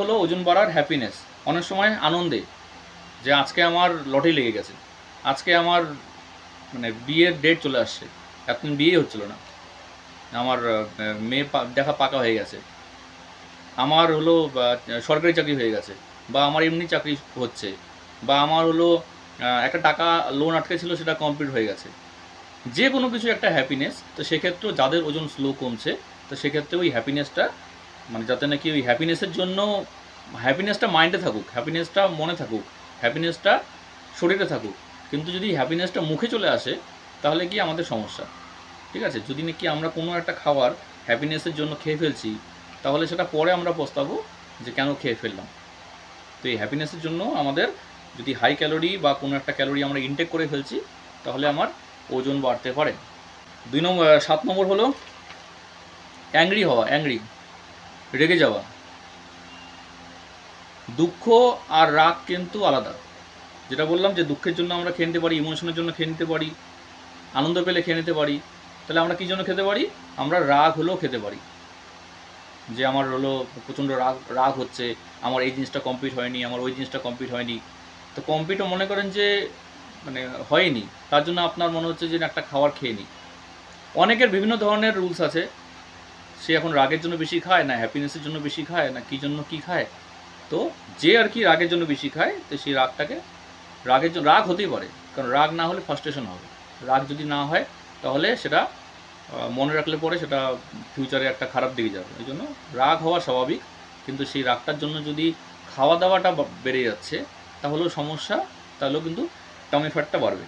হলো ওজন বাড়ার হ্যাপিনেস, অনেক সময় আনন্দে, যে আজকে আমার লটারি লেগে গেছে, আজকে আমার মানে বিয়ের ডেট চলে আসছে, এতদিন বিয়ে হচ্ছিল না, আমার মেয়ে দেখা পাকা হয়ে গেছে, আমার হলো সরকারি চাকরি হয়ে গেছে, বা আমার এমনি চাকরি হচ্ছে, বা আমার হলো একটা টাকা লোন আটকে ছিল সেটা কমপ্লিট হয়ে গেছে, যে কোনো কিছু একটা হ্যাপিনেস। তো সেক্ষেত্রেও যাদের ওজন স্লো কমছে, তো সেক্ষেত্রে ওই হ্যাপিনেসটা মানে যাতে নাকি ওই হ্যাপিনেসের জন্য হ্যাপিনেসটা মাইন্ডে থাকুক, হ্যাপিনেসটা মনে থাকুক, হ্যাপিনেসটা শরীরে থাকুক, কিন্তু যদি হ্যাপিনেসটা মুখে চলে আসে তাহলে কি আমাদের সমস্যা। ঠিক আছে, যদি নাকি আমরা কোনো একটা খাবার হ্যাপিনেসের জন্য খেয়ে ফেলছি, তাহলে সেটা পরে আমরা পস্তাবো যে কেন খেয়ে ফেললাম। তো এই হ্যাপিনেসের জন্য আমাদের যদি হাই ক্যালোরি বা কোনো একটা ক্যালোরি আমরা ইনটেক করে ফেলছি, তাহলে আমার ওজন বাড়তে পারে। 7 নম্বর হলো অ্যাংরি হওয়া, রেগে যাওয়া। দুঃখ আর রাগ কিন্তু আলাদা। যেটা বললাম যে দুঃখের জন্য আমরা খেয়ে নিতে পারি, ইমোশনের জন্য খেয়ে নিতে পারি, আনন্দ পেলে খেয়ে নিতে পারি, তাহলে আমরা কী জন্য খেতে পারি? আমরা রাগ হলেও খেতে পারি, যে আমার হলো প্রচণ্ড রাগ হচ্ছে, আমার এই জিনিসটা কমপ্লিট হয়নি, আমার ওই জিনিসটা কমপ্লিট হয়নি। তো কমপ্লিটও মনে করেন যে মানে হয়নি, তার জন্য আপনার মনে হচ্ছে যে একটা খাবার খেয়ে নিই। অনেকের বিভিন্ন ধরনের রুলস আছে, সে এখন রাগের জন্য বেশি খায়, না হ্যাপিনেসের জন্য বেশি খায়, না কী জন্য কী খায়। তো যে আর কি রাগের জন্য বেশি খায়, তো সেই রাগটাকে রাগ হতেই পারে, কারণ রাগ না হলে ফ্রাস্ট্রেশন হবে। রাগ যদি না হয় তাহলে সেটা মনে রাখলে পরে সেটা ফিউচারে একটা খারাপ দিকে যাবে। এই জন্য রাগ হওয়া স্বাভাবিক, কিন্তু সেই রাগটার জন্য যদি খাওয়া দাওয়াটা বেড়ে যাচ্ছে তাহলেও সমস্যা, তাহলেও কিন্তু টামি ফ্যাটটা বাড়বে।